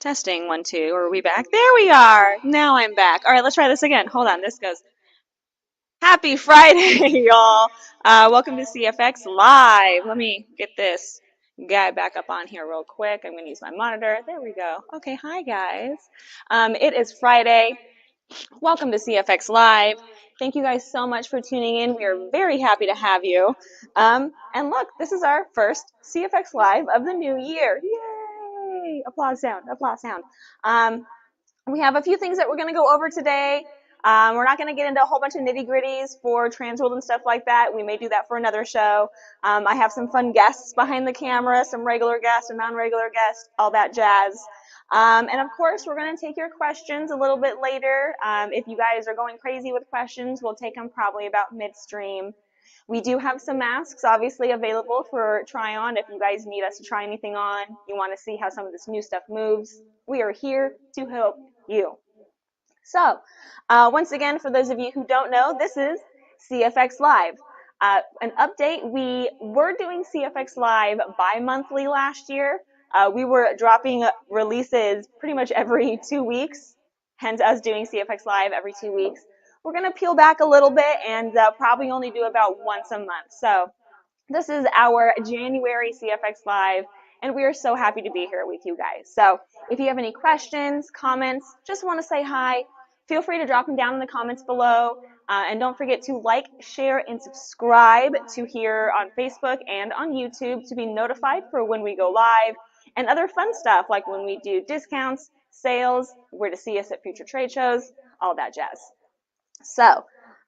Testing, 1, 2. Are we back? There we are. Now I'm back. All right, let's try this again. Hold on. This goes. Happy Friday, y'all. Welcome to CFX Live. Let me get this guy back up on here real quick. I'm going to use my monitor. There we go. Okay, hi, guys. It is Friday. Welcome to CFX Live. Thank you guys so much for tuning in. We are very happy to have you. And look, this is our first CFX Live of the new year. Yay! Applause sound, applause sound. We have a few things that we're going to go over today. We're not going to get into a whole bunch of nitty-gritties for Transworld and stuff like that. We may do that for another show. I have some fun guests behind the camera, some regular guests and non-regular guests, all that jazz. And of course, we're going to take your questions a little bit later. If you guys are going crazy with questions, we'll take them probably about midstream. We do have some masks, obviously, available for try on. If you guys need us to try anything on, you want to see how some of this new stuff moves, we are here to help you. So, once again, for those of you who don't know, this is CFX Live. An update, we were doing CFX Live bi-monthly last year. We were dropping releases pretty much every 2 weeks, hence us doing CFX Live every 2 weeks. We're going to peel back a little bit and probably only do about once a month. So this is our January CFX Live, and we are so happy to be here with you guys. So if you have any questions, comments, just want to say hi, feel free to drop them down in the comments below. And don't forget to like, share, and subscribe to here on Facebook and on YouTube to be notified for when we go live and other fun stuff like when we do discounts, sales, where to see us at future trade shows, all that jazz. So,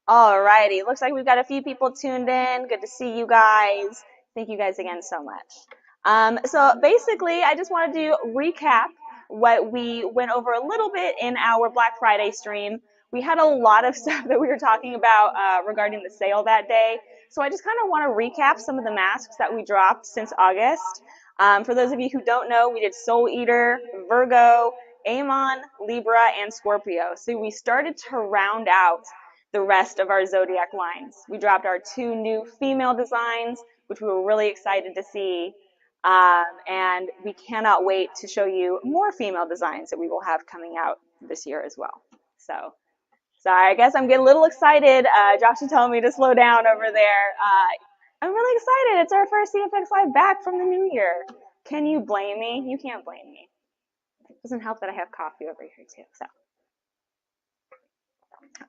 alrighty, looks like we've got a few people tuned in. Good to see you guys. Thank you guys again so much. So basically, I just wanted to recap what we went over a little bit in our Black Friday stream. We had a lot of stuff that we were talking about regarding the sale that day. So I just kind of want to recap some of the masks that we dropped since August. For those of you who don't know, we did Soul Eater, Virgo, Amon, Libra, and Scorpio. So we started to round out the rest of our zodiac lines. We dropped our 2 new female designs, which we were really excited to see. And we cannot wait to show you more female designs that we will have coming out this year as well. So, sorry, I guess I'm getting a little excited. Josh is telling me to slow down over there. I'm really excited. It's our first CFX Live back from the new year. Can you blame me? You can't blame me. It doesn't help that I have coffee over here too. So,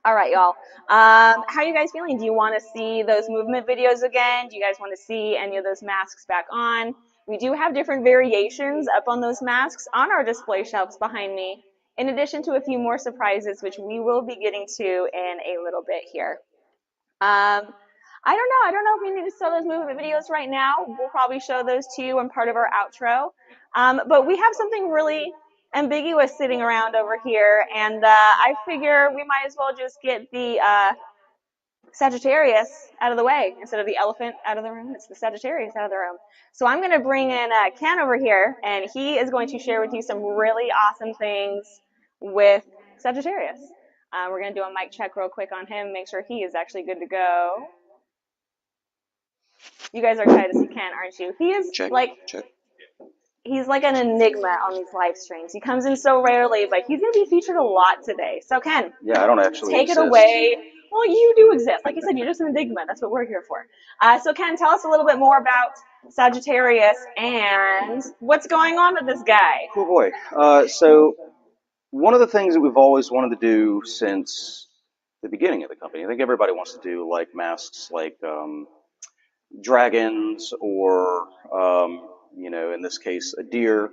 all right, y'all. How are you guys feeling? Do you want to see those movement videos again? Do you guys want to see any of those masks back on? We do have different variations up on those masks on our display shelves behind me, in addition to a few more surprises, which we will be getting to in a little bit here. I don't know. I don't know if we need to show those movement videos right now. We'll probably show those to you in part of our outro. But we have something really ambiguous sitting around over here, and I figure we might as well just get the Sagittarius out of the way instead of the elephant out of the room. It's the Sagittarius out of the room. So I'm going to bring in Ken over here, and he is going to share with you some really awesome things with Sagittarius. We're going to do a mic check real quick on him, make sure he is actually good to go. You guys are excited to see Ken, aren't you? He is he's like an enigma on these live streams. He comes in so rarely, but he's going to be featured a lot today. So Ken, yeah, I don't actually take exist. It away. Well, you do exist. Like you said, you're just an enigma. That's what we're here for. So Ken, tell us a little bit more about Sagittarius and what's going on with this guy. Oh boy. So one of the things that we've always wanted to do since the beginning of the company, I think everybody wants to do like masks like dragons or, in this case, a deer,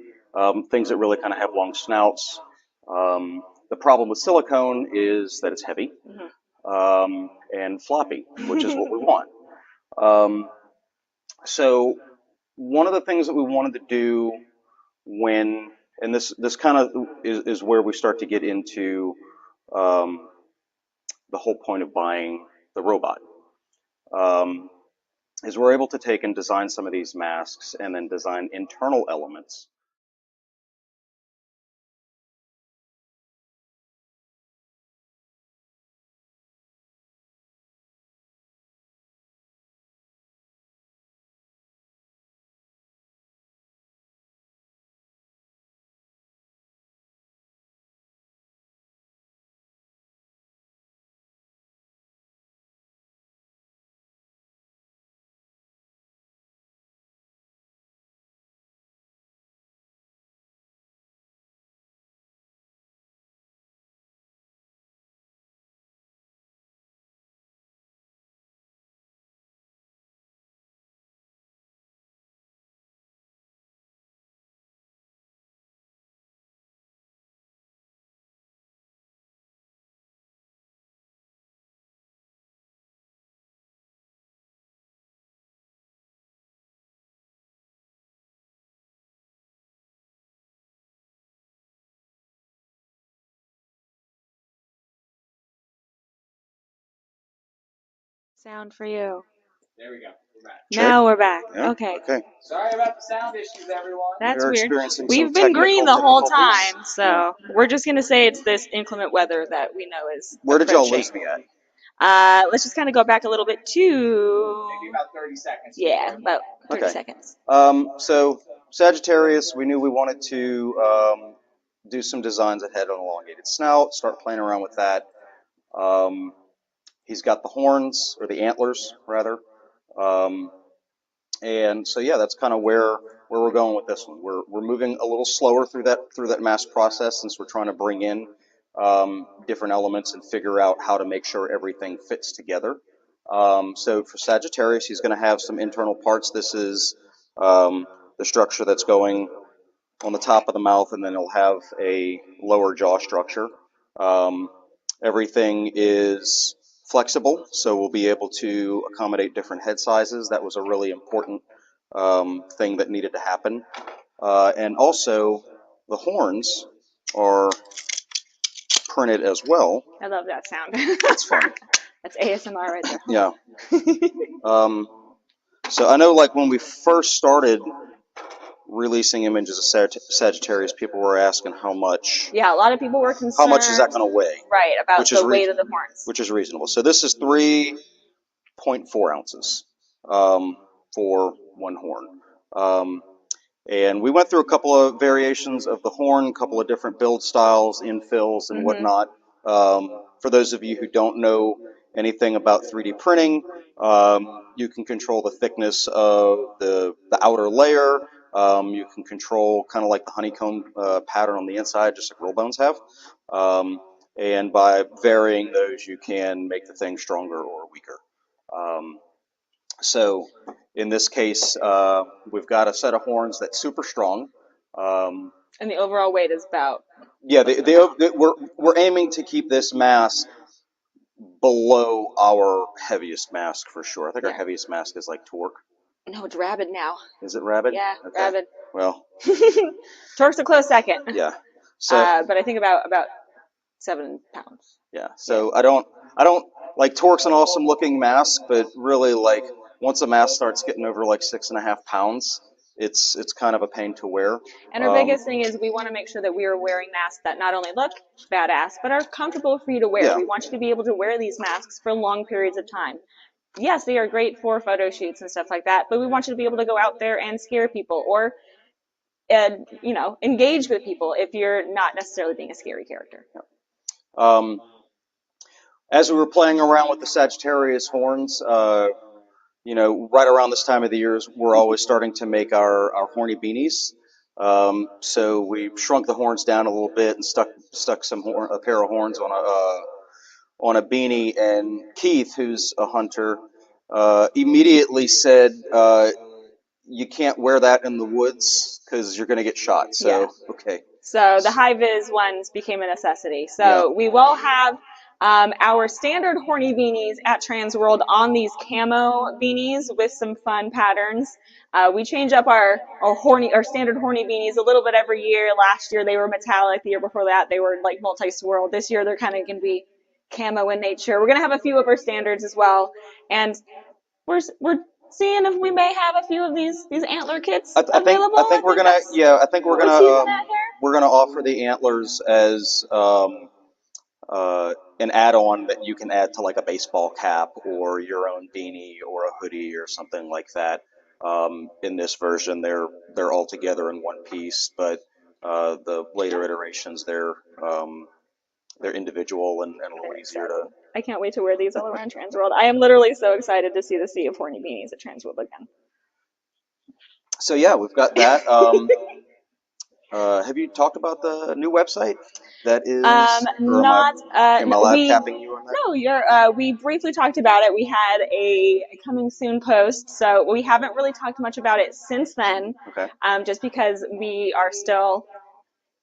things that really kind of have long snouts. The problem with silicone is that it's heavy and floppy, which is what we want. So one of the things that we wanted to do and this kind of is where we start to get into the whole point of buying the robot, is we're able to take and design some of these masks and then design internal elements Sound for you. There we go. We're back. Now we're back. Yeah? Okay. Okay. Sorry about the sound issues, everyone. That's We're weird. experiencing We've some been green the technical whole difficulties. time, so we're just gonna say it's this inclement weather that we know is Where did y'all approaching. lose me at? Let's just kind of go back a little bit to Maybe about 30 seconds. yeah, about 30 Okay. seconds. So Sagittarius, we knew we wanted to do some designs that had an elongated snout, start playing around with that. He's got the horns, or the antlers, rather. And so yeah, that's kind of where we're going with this one. We're moving a little slower through that mass process since we're trying to bring in different elements and figure out how to make sure everything fits together. So for Sagittarius, he's going to have some internal parts. This is the structure that's going on the top of the mouth, and then he'll have a lower jaw structure. Everything is flexible, so we'll be able to accommodate different head sizes. That was a really important thing that needed to happen. And also, the horns are printed as well. I love that sound. It's fun. That's ASMR right there. Yeah. So I know, like, when we first started releasing images of Sagittarius, people were asking how much. Yeah, a lot of people were concerned. How much is that going to weigh? Right, about the weight of the horns. Which is reasonable. So this is 3.4 ounces for one horn. And we went through a couple of variations of the horn, a couple of different build styles, infills, and whatnot. For those of you who don't know anything about 3D printing, you can control the thickness of the outer layer. You can control kind of like the honeycomb pattern on the inside, just like roll bones have. And by varying those, you can make the thing stronger or weaker. So in this case, we've got a set of horns that's super strong. And the overall weight is about. Yeah, we're aiming to keep this mask below our heaviest mask for sure. I think our heaviest mask is like Torque. No, it's Rabbit now. Is it Rabbit? Yeah, okay. Rabbit. Well, Torque's a close second. Yeah. So, but I think about 7 pounds. Yeah. So I don't like Torque's an awesome looking mask, but really, like, once a mask starts getting over like 6.5 pounds, it's kind of a pain to wear. And our biggest thing is we want to make sure that we are wearing masks that not only look badass, but are comfortable for you to wear. Yeah. We want you to be able to wear these masks for long periods of time. Yes, they are great for photo shoots and stuff like that, but we want you to be able to go out there and scare people or, engage with people if you're not necessarily being a scary character. As we were playing around with the Sagittarius horns, right around this time of the year, we're always starting to make our horny beanies. So we shrunk the horns down a little bit and stuck a pair of horns on a beanie. And Keith, who's a hunter, immediately said, "You can't wear that in the woods because you're going to get shot." So okay. So the high-vis ones became a necessity. So we will have our standard horny beanies at Transworld on these camo beanies with some fun patterns. We change up our standard horny beanies a little bit every year. Last year they were metallic. The year before that they were like multi-swirled. This year they're kind of going to be camo in nature. We're going to have a few of our standards as well, and we're seeing if we may have a few of these Antler kits available. I think we're gonna offer the antlers as an add-on that you can add to like a baseball cap or your own beanie or a hoodie or something like that. In this version, they're all together in one piece, but the later iterations, they're individual and a little easier to. I can't wait to wear these all around Transworld. I am literally so excited to see the sea of horny beanies at Transworld again. So yeah, we've got that. Have you talked about the new website? That is, am I live tapping you on that? No, we briefly talked about it. We had a coming soon post, so we haven't really talked much about it since then. Okay. Just because we are still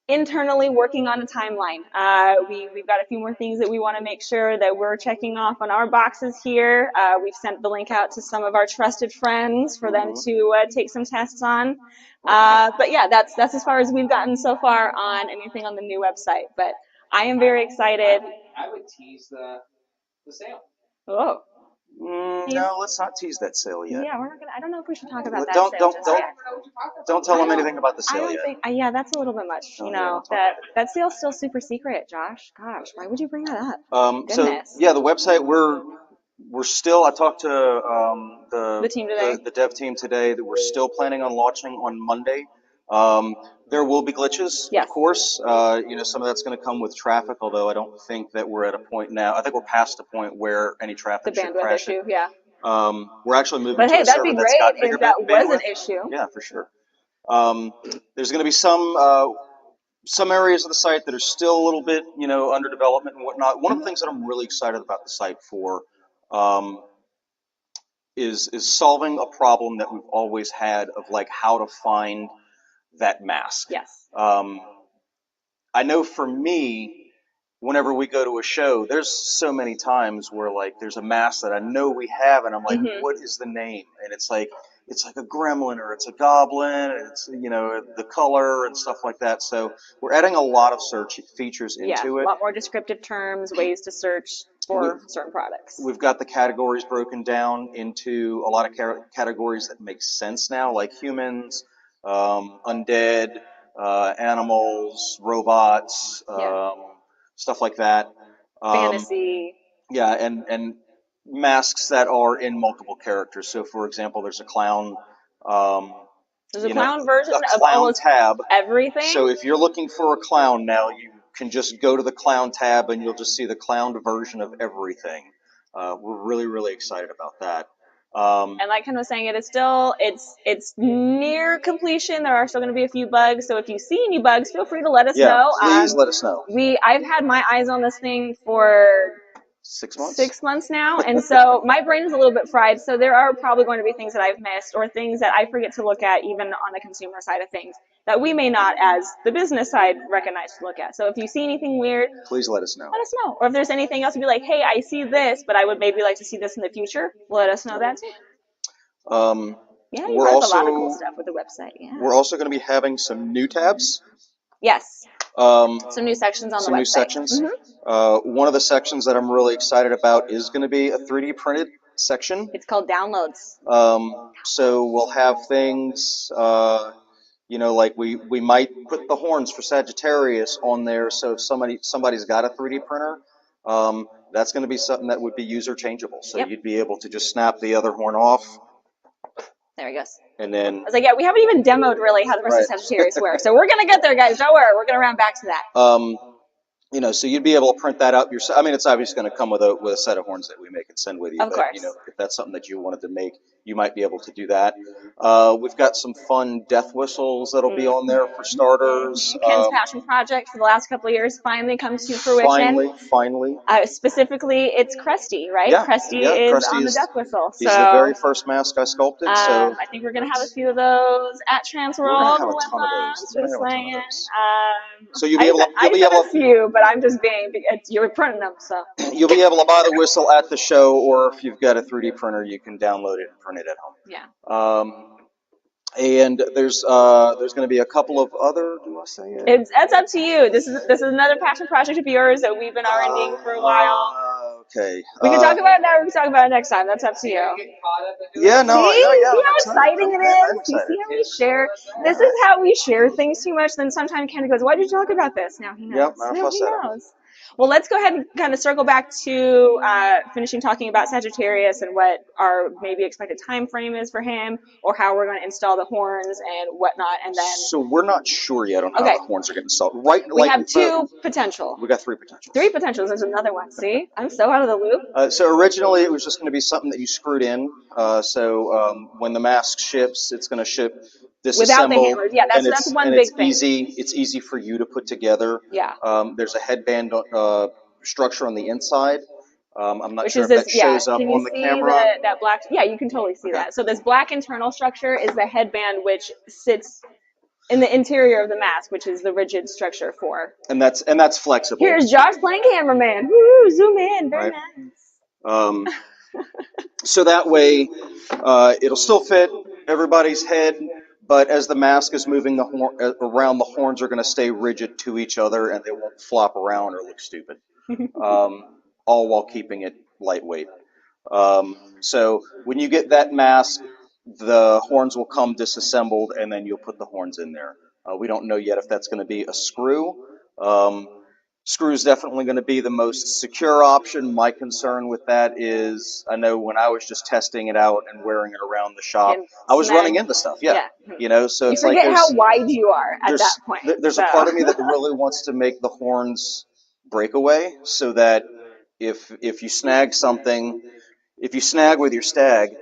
internally working on a timeline. We've got a few more things that we want to make sure that we're checking off on our boxes here. We've sent the link out to some of our trusted friends for them to take some tests on. But yeah, that's as far as we've gotten so far on anything on the new website. But I am very excited. I would tease the sale. Oh. No, let's not tease that sale yet. Yeah, we're not gonna. I don't know if we should talk about that Don't sale don't just don't yet. don't tell I them don't- anything about the I sale don't yet. think. Yeah, that's a little bit much. Oh, You yeah, know don't talk that about that sale's still super secret, Josh. Gosh, why would you bring that up? So Goodness. yeah, the website we're still. I talked to The team today. the dev team today that we're still planning on launching on Monday. Um, there will be glitches, Yes. of course. Some of that's going to come with traffic, although I don't think that we're at a point now. I think we're past the point where any The traffic should bandwidth crash issue. it. Yeah. We're actually moving But to hey, a that'd be server that's great got bigger if that was an bandwidth. issue. Yeah, for sure. There's going to be some areas of the site that are still a little bit, under development and whatnot. One of the things that I'm really excited about the site for um, is solving a problem that we've always had of like how to find that mask. Yes. I know for me, whenever we go to a show, there's so many times where like there's a mask that I know we have, and I'm like, what is the name? And it's like a gremlin or it's a goblin, and it's the color and stuff like that. So we're adding a lot of search features Yeah, into a it. lot more descriptive terms, ways to search for certain products. We've got the categories broken down into a lot of categories that make sense now, like humans, undead, animals, robots, stuff like that. Fantasy. Yeah, and masks that are in multiple characters. So, for example, there's a clown. There's a clown version a of clown almost tab. everything. So if you're looking for a clown now, you can just go to the clown tab and you'll just see the clown version of everything. We're really, really excited about that. And like Ken was saying, it's near completion. There are still going to be a few bugs. So if you see any bugs, feel free to let us know. Please let us know. I've had my eyes on this thing for 6 months. 6 months now, and so my brain is a little bit fried. So there are probably going to be things that I've missed or things that I forget to look at, even on the consumer side of things, that we may not, as the business side, recognize to look at. So if you see anything weird, please let us know. Let us know. Or if there's anything else, you'd be like, hey, I see this, but I would maybe like to see this in the future. Let us know that too. Yeah, you have a lot of cool stuff with the website. Yeah. We're also going to be having some new tabs. Yes. Some new sections on the website. Some new sections. One of the sections that I'm really excited about is going to be a 3D printed section. It's called downloads. So we'll have things, like we might put the horns for Sagittarius on there. So if somebody's got a 3D printer, that's going to be something that would be user changeable. So you'd be able to just snap the other horn off. There he goes. And then I was like, yeah, we haven't even demoed really how the rest of Sagittarius works. So we're gonna get there, guys. Don't worry, we're gonna round back to that. So you'd be able to print that out yourself. I mean, it's obviously going to come with a set of horns that we make and send with you. Of course. If that's something that you wanted to make, you might be able to do that. We've got some fun death whistles that'll be on there for starters. Ken's passion project for the last couple of years finally comes to fruition. Finally. Specifically, it's Krusty, right? Yeah, Krusty yeah, is Krusty on the is- death whistle. He's the very first mask I sculpted. So I think we're gonna have a few of those at Transworld. we're gonna have a with ton of those. us, We're gonna just have a ton of saying. those. So you'll be able to- I said a few, but I'm just being. You're printing them, so. You'll be able to buy the whistle at the show, or if you've got a 3D printer, you can download it and print it at home. Yeah. And there's going to be a couple of other. Do I say it? That's up to you. This is another passion project of yours that we've been R&Ding for a while. Okay. We can talk about it now. We can talk about it next time. That's up to you. Yeah. No. See how exciting it is? You see how we share? This is how we share things too much. Then sometimes Candy goes, "Why did you talk about this?" Now he knows. Yep. Now he knows. Well, let's go ahead and kind of circle back to finishing talking about Sagittarius and what our maybe expected time frame is for him, or how we're going to install the horns and whatnot, and then. So we're not sure yet on how the horns are getting installed. Right. We have two potential. We got 3 potentials. 3 potentials. There's another one. See, I'm so out of the loop. So originally it was just going to be something that you screwed in. So when the mask ships, it's going to ship disassembled. Without the hammers. Yeah, that's one big thing. It's easy for you to put together. Yeah. There's a headband structure on the inside. I'm not Which sure is if that shows up can on you the see camera. that black? Yeah, you can totally see that. So this black internal structure is the headband, which sits in the interior of the mask, which is the rigid structure for. And that's flexible. Here's Josh playing cameraman. Woo, zoom in. Very nice. So that way, it'll still fit everybody's head, but as the mask is moving around, the horns are going to stay rigid to each other, and they won't flop around or look stupid. All while keeping it lightweight. So when you get that mask, the horns will come disassembled, and then you'll put the horns in there. We don't know yet if that's going to be a screw. Screw is definitely going to be the most secure option. My concern with that is, I know when I was just testing it out and wearing it around the shop, I was running into stuff. Yeah. You know, so You it's like forget how wide you are at that point. There's a part of me that really wants to make the horns break away, so that if you snag something, if you snag with your stag,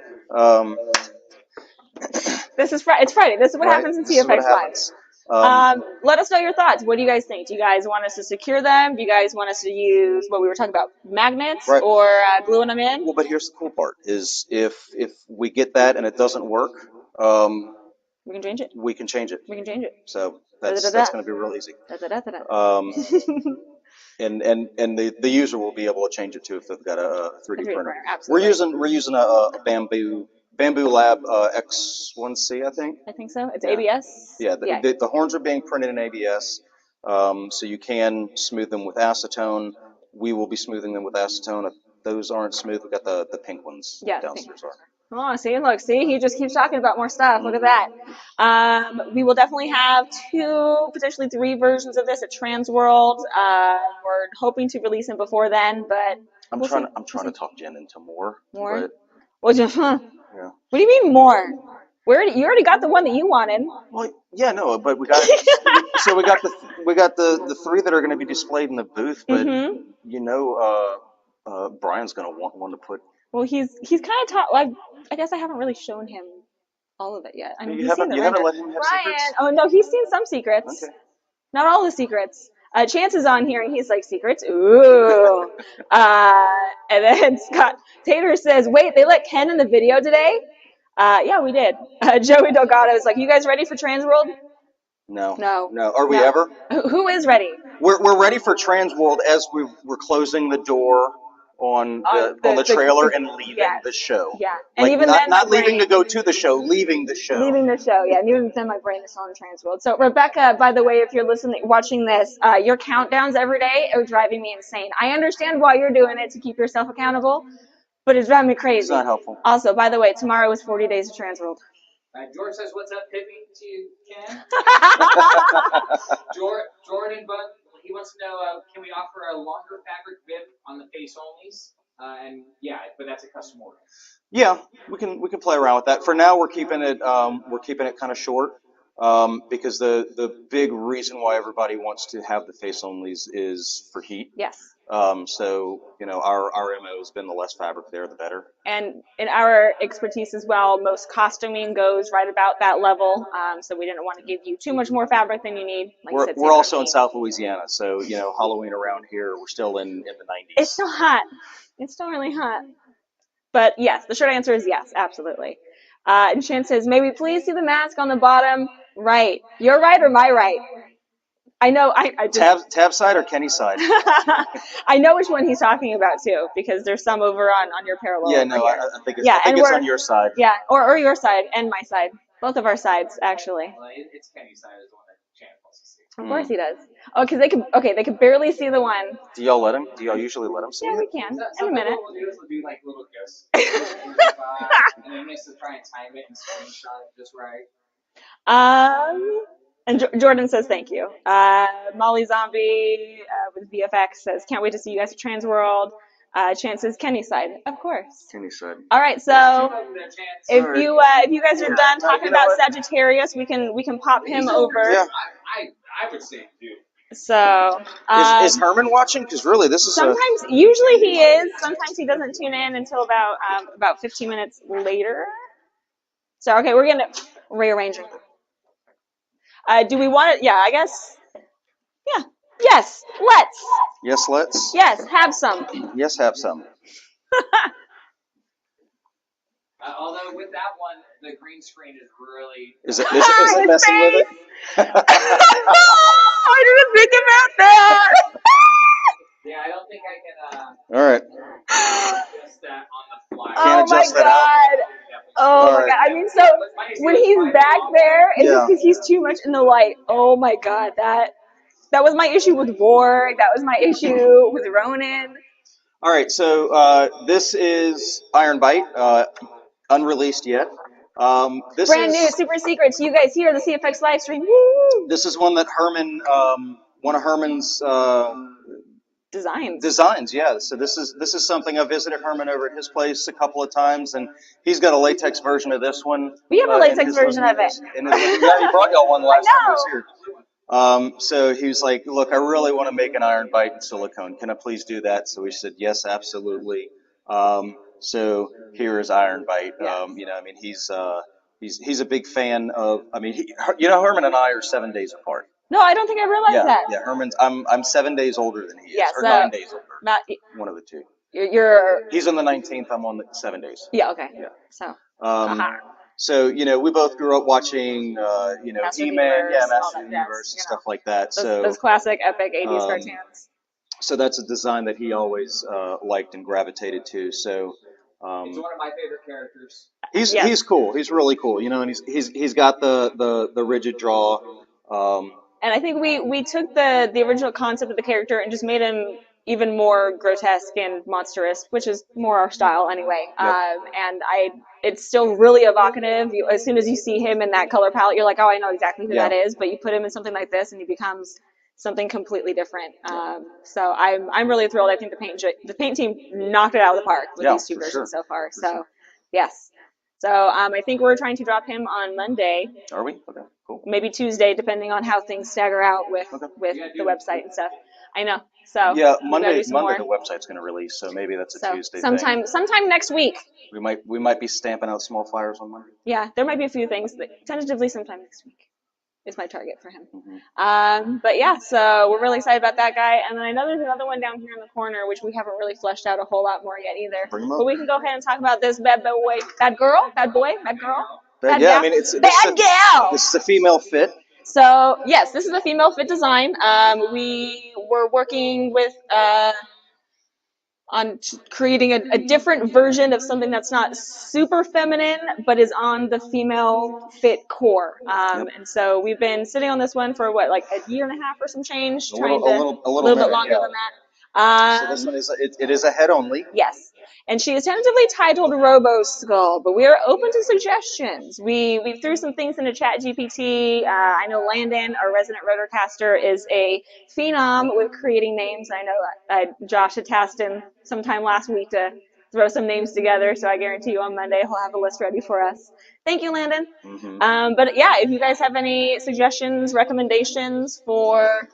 this is It's Friday. This is what happens in CFX Live. Let us know your thoughts. What do you guys think? Do you guys want us to secure them? Do you guys want us to use what we were talking about, magnets, or gluing them in? Well, but here's the cool part: is if we get that and it doesn't work, we can change it. We can change it. We can change it. So that's going to be real easy. And the user will be able to change it too if they've got a 3D printer. Absolutely. We're using a Bamboo Lab X1C, I think. I think so. It's ABS. Yeah, the horns are being printed in ABS, so you can smooth them with acetone. We will be smoothing them with acetone. If those aren't smooth, we've got the pink ones downstairs. Oh, see, he just keeps talking about more stuff. Look at that. We will definitely have 2, potentially 3 versions of this at Transworld. We're hoping to release them before then, but I'm trying to talk Jen into more. More? Well, just, yeah. What do you mean more? You already got the one that you wanted. Well, yeah, no, but we got so we got the 3 that are going to be displayed in the booth, but you know, Brian's going to want one to put. Well, he's kind of taught. I guess I haven't really shown him all of it yet. I mean, you haven't let him have secrets? Oh no, he's seen some secrets. Okay. Not all the secrets. Chance is on here and he's like, secrets? Ooh. And then Scott Tater says, wait, they let Ken in the video today? Yeah, we did. Joey Delgado is like, you guys ready for Transworld? No. Are we ever? Who is ready? We're ready for Transworld as we're closing the door on the trailer and leaving the show. Yeah, and like, even not leaving to go to the show, leaving the show. Leaving the show, yeah. And even then, my brain is still in Transworld. So, Rebecca, by the way, if you're watching this, your countdowns every day are driving me insane. I understand why you're doing it to keep yourself accountable, but it's driving me crazy. It's not helpful. Also, by the way, tomorrow is 40 days of Transworld. George says, "What's up, Pippi?" To you, Ken. Jordan, but he wants to know, can we offer a longer fabric bib on the face onlys? And yeah, but that's a custom order. Yeah, we can play around with that. For now, we're keeping it kind of short, because the big reason why everybody wants to have the face onlys is for heat. Yes. So you know, our MO has been the less fabric there, the better. And in our expertise as well, most costuming goes right about that level. So we didn't want to give you too much more fabric than you need. Like we're also in South Louisiana, so you know, Halloween around here, we're still in the 90s. It's still hot. It's still really hot. But yes, the short answer is yes, absolutely. And Shan says, may we please see the mask on the bottom right? Your right or my right? I know. I just, Tab side or Kenny's side? I know which one he's talking about too, because there's some over on your parallel. Yeah, no, I think it's on your side. Yeah, or your side and my side, both of our sides actually. Well, it's Kenny's side is the one that Chan wants to see. Of course he does. Oh, because they could barely see the one. Do y'all let him? Do y'all usually let him see? Yeah, we can. In a minute. What we'll do is we'll do like little ghosts, and then we have to try and time it and screenshot it just right. And Jordan says thank you. Molly Zombie with VFX says can't wait to see you guys at Transworld. Chance says Kenny's side, of course. Kenny's side. All right, so if you guys are done talking about Sagittarius, we can pop him over. Yeah. I would say do. So is Herman watching? Because really, this is usually he is. Sometimes he doesn't tune in until about 15 minutes later. So okay, we're gonna rearranging. Do we want it? Yeah, I guess. Yeah. Yes, let's. Yes, let's. Yes, have some. Yes, have some. Although with that one, the green screen is really. Is it messing with it? I didn't think about that. Yeah, I don't think I can. All right. Adjust that on the fly. Oh my god. Oh my god. I mean, so when he's back there, it's just because he's too much in the light. Oh my god, that was my issue with Ward. That was my issue with Ronan. All right, so this is Iron Bite, unreleased yet. This Brand is new, super secret to you guys here, the CFX live stream. Woo! this is one that Herman, one of Herman's Designs. Yeah. So this is something I visited Herman over at his place a couple of times, and he's got a latex version of this one. We have a latex version of it. Yeah, he brought y'all one last time he was I here. So he was like, "Look, I really want to make an iron bite in silicone. Can I please do that?" So we said, "Yes, absolutely." So here is Iron Bite. I mean, he's a big fan of. I mean, Herman and I are 7 days apart. No, I don't think I realized that. Yeah. Herman's. I'm 7 days older than he is, Yes, or 9 days older. Not, One of the two. you're. He's on the 19th. I'm on the 7 days. Yeah. Okay. Yeah. So. So we both grew up watching Master He-Man, Universe, all Master that Universe, jazz, and stuff like that. Those classic epic 80s um, cartoons. so that's a design that he always liked and gravitated to. So He's one of my favorite characters. he's cool. He's really cool. And he's got the rigid jaw. And I think we took the original concept of the character and just made him even more grotesque and monstrous, which is more our style anyway. Yep. And it's still really evocative. As soon as you see him in that color palette, you're like, oh, I know exactly who that is. But you put him in something like this, and he becomes something completely different. So I'm really thrilled. I think the paint team knocked it out of the park with these two versions so far. So yes. So I think we're trying to drop him on Monday. Are we? Okay, cool. Maybe Tuesday, depending on how things stagger out with the website and stuff. I know. So yeah, Monday the website's going to release, so maybe that's a Tuesday thing. Sometime next week. We might be stamping out small flyers on Monday. Yeah, there might be a few things, but tentatively sometime next week is my target for him. Mm-hmm. But yeah, so we're really excited about that guy. And then I know there's another one down here in the corner, which we haven't really fleshed out a whole lot more yet either. But we can go ahead and talk about this bad boy, bad girl. Yeah, I mean, this is a female fit. So yes, this is a female fit design. We were working with on creating a different version of something that's not super feminine, but is on the female fit core. And so we've been sitting on this one for like a year and a half or some change, a little bit longer than that. So this one is a head only. Yes. And she is tentatively titled Robo Skull, but we are open to suggestions. We threw some things into Chat GPT. I know Landon, our resident rotorcaster, is a phenom with creating names. I know Josh had tasked him sometime last week to throw some names together, so I guarantee you on Monday he'll have a list ready for us. Thank you, Landon. Mm-hmm. But yeah, if you guys have any suggestions, recommendations for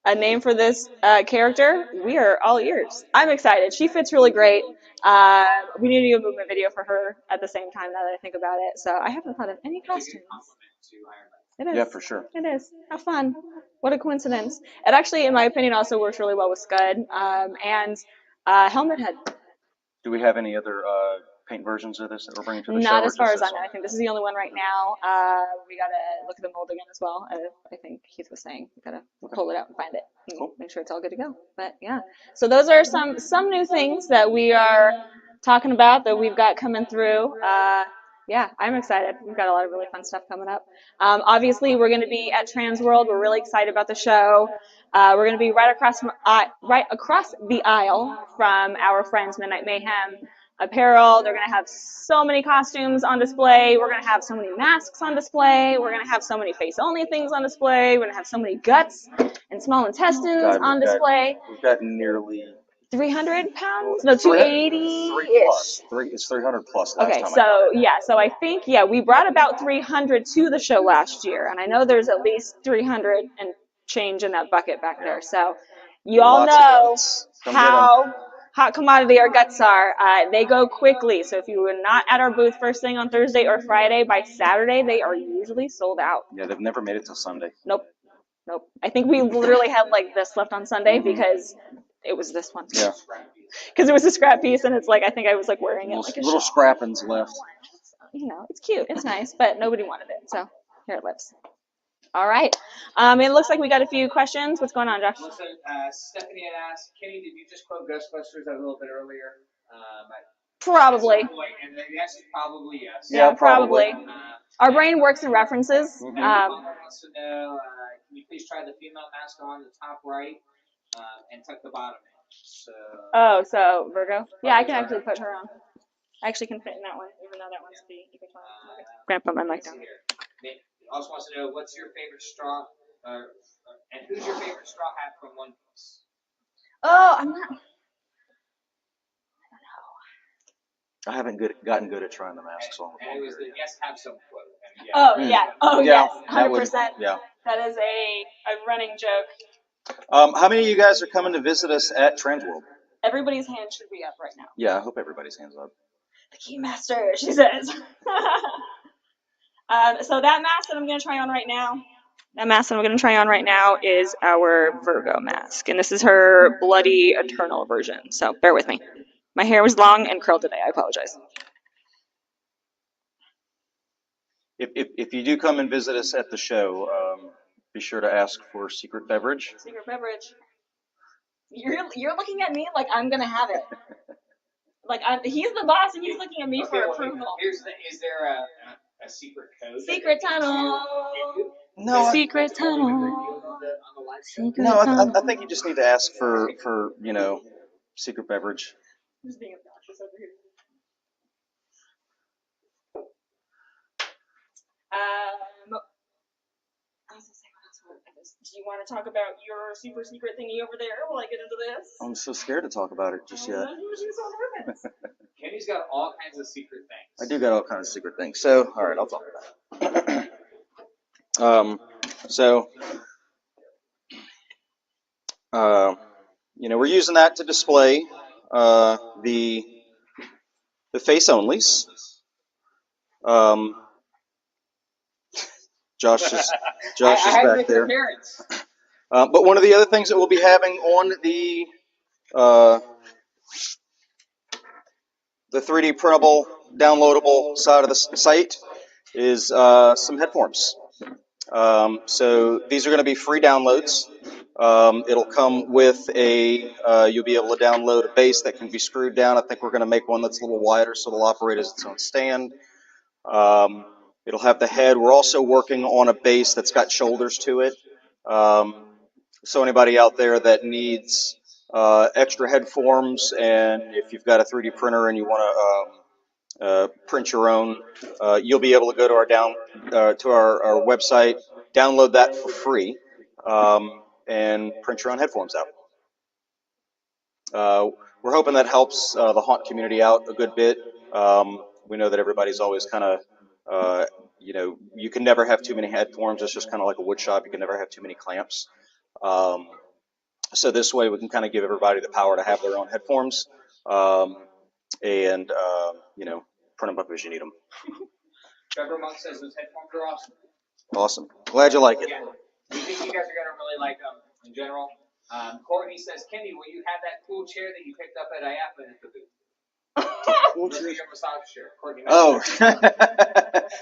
a name for this character, we are all ears. I'm excited. She fits really great. We need to do a movement video for her at the same time now that I think about it. So I haven't thought of any costumes. It is. Yeah, for sure. It is. How fun. What a coincidence. It actually, in my opinion, also works really well with Scud and Helmet Head. Do we have any other paint versions of this that we're bringing to the show? Not as far as I know. I think this is the only one right now. We got to look at the mold again as well. I think Keith was saying we got to pull it out and find it. And make sure it's all good to go. But yeah. So those are some new things that we are talking about that we've got coming through. Yeah, I'm excited. We've got a lot of really fun stuff coming up. Obviously, we're going to be at Transworld. We're really excited about the show. We're going to be right across the aisle from our friends Midnight Mayhem Apparel. They're going to have so many costumes on display. We're going to have so many masks on display. We're going to have so many face-only things on display. We're going to have so many guts and small intestines on display. We've got nearly 300 pounds? No, 280-ish. It's 300 plus. Okay, so I think, we brought about 300 to the show last year, and I know there's at least 300 and change in that bucket back there. So you all know how hot commodity our guts are. They go quickly, so if you were not at our booth first thing on Thursday or Friday, by Saturday they are usually sold out. Yeah, they've never made it till Sunday. Nope. I think we literally had like this left on Sunday because it was this one. Yeah. Because it was a scrap piece, and it's like I think I was like wearing it like a little scrappings left. It's cute, it's nice, but nobody wanted it, so here it lives. All right. It looks like we got a few questions. What's going on, Josh? Stephanie had asked, Kenny, did you just quote Ghostbusters a little bit earlier? Probably. And the answer is probably yes. Yeah, probably. Our brain works in references. Wants to know, can you please try the female mask on the top right and tuck the bottom in? Oh, so Virgo? Yeah, I can actually put her on. I actually can fit in that one, even though that one's the equatorial. Okay. Gonna put my mic down. Nick also wants to know what's your favorite straw, and who's your favorite straw hat from One Piece? Oh, I'm not. I haven't gotten good at trying the masks on. And it was the yes, have some quote. And Oh yeah. Oh Yeah, yes, that would- 100%. Yeah. That is a running joke. How many of you guys are coming to visit us at Transworld? Everybody's hand should be up right now. Yeah, I hope everybody's hands up. The Keymaster, she says. So that mask that I'm gonna try on right now. That mask that I'm going to try on right now is our Virgo mask, and this is her Bloody Eternal version, so bear with me. My hair was long and curled today, I apologize. If you do come and visit us at the show, be sure to ask for secret beverage. Secret beverage. You're looking at me like I'm going to have it. Like he's the boss and he's looking at me for approval. Is there a secret code? Secret tunnel. No, Secret tunnel. Secret no, tunnel. I think you just need to ask for secret beverage. Who's being obnoxious over here? I was gonna say, what else? Do you want to talk about your super secret thingy over there while I get into this? I'm so scared to talk about it just yet. So nervous. Kenny's got all kinds of secret things. I do got all kinds of secret things. So, all right, I'll talk about it. We're using that to display the face onlys. Josh is back there. But one of the other things that we'll be having on the 3D printable, downloadable side of the site is some head forms. So these are going to be free downloads. It'll come with you'll be able to download a base that can be screwed down. I think we're going to make one that's a little wider so it'll operate as its own stand. It'll have the head. We're also working on a base that's got shoulders to it. So anybody out there that needs extra head forms, and if you've got a 3D printer and you want to print your own, you'll be able to go to our website, download that for free, and print your own head forms out. We're hoping that helps the haunt community out a good bit. We know that everybody's always kind of, you can never have too many head forms. It's just kind of like a wood shop. You can never have too many clamps. So this way we can kind of give everybody the power to have their own head forms, and print them up as you need them. Trevor Monk says those head forms are awesome. Awesome. Glad you like it. Yeah. We think you guys are going to really like them in general. Courtney says, Kenny, will you have that cool chair that you picked up at IAPA at the booth? Cool chair. Your massage chair. Courtney, oh,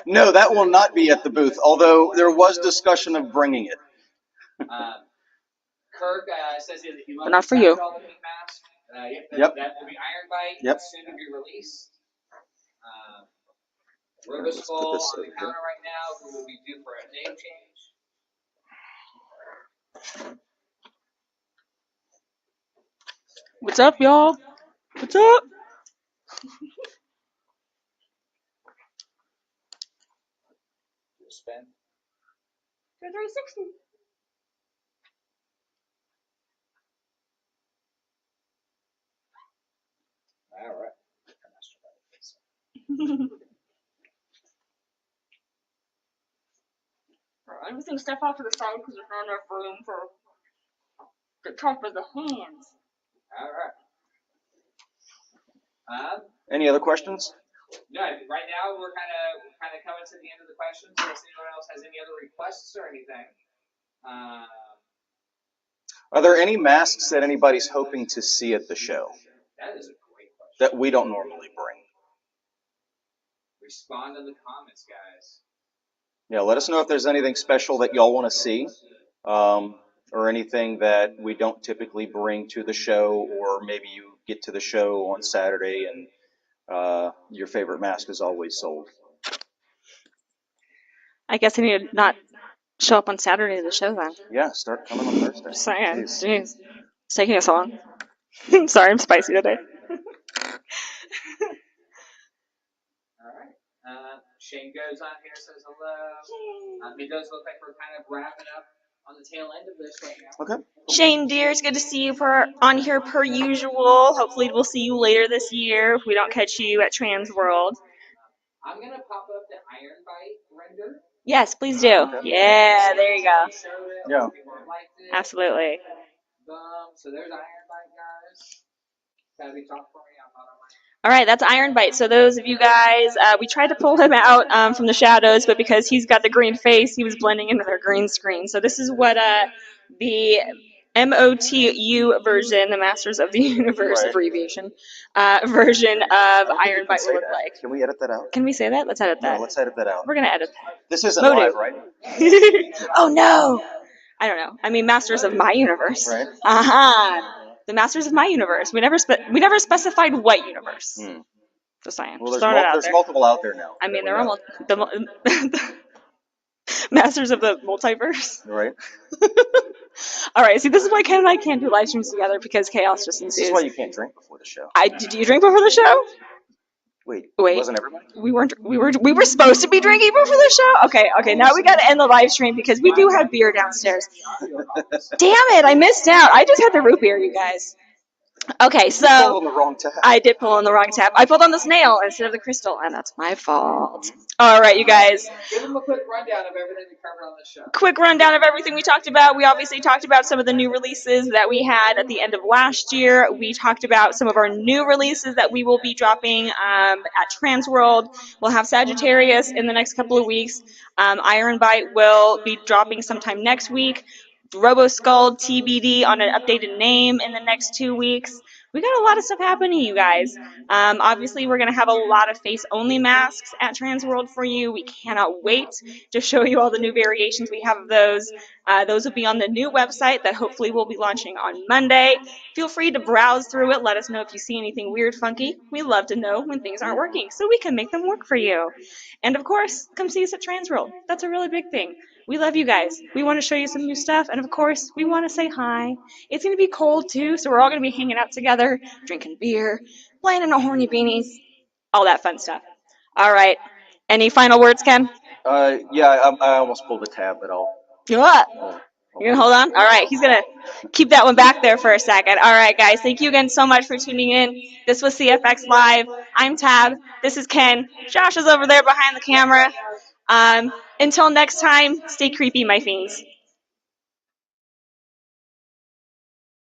no, that will not be at the booth, although there was discussion of bringing it. Kirk says that he loves not for you. all the pink masks. Yep. That will be Iron Bite. Yep. Soon to be released. Robo Skull on the counter right now, who will be due for a name change. What's up, y'all? What's up? Spin. 360. All right. I'm just gonna step off to the side because there's not enough room for the top of the hands. All right. Any other questions? No, right now we're kind of coming to the end of the questions. Unless anyone else has any other requests or anything. Are there any masks that anybody's hoping to see at the show? That is a great question. That we don't normally bring. Respond in the comments, guys. Yeah, let us know if there's anything special that y'all want to see, or anything that we don't typically bring to the show, or maybe you get to the show on Saturday and your favorite mask is always sold. I guess I need to not show up on Saturday to the show then. Yeah, start coming on Thursday. Just saying. Jeez. It's taking us long. Sorry, I'm spicy today. All right. Shane goes on here, says hello. It does look like we're kind of wrapping up on the tail end of this right now. Okay. Shane, dear, it's good to see you on here per usual. Hopefully, we'll see you later this year if we don't catch you at Transworld. I'm gonna pop up the Iron Bite render. Yes, please do. Yeah, there you go. Yeah. Absolutely. So there's Iron Bite, guys. Tabby, talk for me. All right, that's Iron Bite. So those of you guys, we tried to pull him out from the shadows, but because he's got the green face, he was blending into their green screen. So this is what the MOTU version, the Masters of the Universe abbreviation, version of Iron Bite will look like. Can we edit that out? Can we say that? Let's edit that. No, let's edit that out. We're going to edit that. This isn't Motu. live, right? Oh, no. I don't know. I mean, Masters of my universe. Right. The Masters of my universe. We never specified what universe. Just saying. Well, Just throwing it out there's there. multiple out there now. I mean, they're almost the Masters of the multiverse. Right. All right. See, this is why Ken and I can't do live streams together because chaos just ensues. This is why you can't drink before the show. Did you drink before the show? Wait. Wasn't everybody? We were supposed to be drinking before the show? Okay, now we gotta end the live stream because we do have beer downstairs. Damn it, I missed out. I just had the root beer, you guys. Okay, so you pulled on the wrong tab. I did pull on the wrong tab. I pulled on the snail instead of the crystal, and that's my fault. All right, you guys. Give them a quick rundown of everything we covered on the show. Quick rundown of everything we talked about. We obviously talked about some of the new releases that we had at the end of last year. We talked about some of our new releases that we will be dropping at Transworld. We'll have Sagittarius in the next couple of weeks. Iron Bite will be dropping sometime next week. Robo Skull TBD on an updated name in the next 2 weeks. We got a lot of stuff happening, you guys. Obviously, we're going to have a lot of face-only masks at Transworld for you. We cannot wait to show you all the new variations we have of those. Those will be on the new website that hopefully we'll be launching on Monday. Feel free to browse through it. Let us know if you see anything weird, funky. We love to know when things aren't working so we can make them work for you. And of course, come see us at Transworld. That's a really big thing. We love you guys. We want to show you some new stuff. And of course, we want to say hi. It's going to be cold too, so we're all going to be hanging out together, drinking beer, playing in our horny beanies, all that fun stuff. All right. Any final words, Ken? Yeah, I almost pulled the tab, but I'll. What? You're going to hold on? All right. He's going to keep that one back there for a second. All right, guys. Thank you again so much for tuning in. This was CFX Live. I'm Tab. This is Ken. Josh is over there behind the camera. Until next time, stay creepy, my fiends.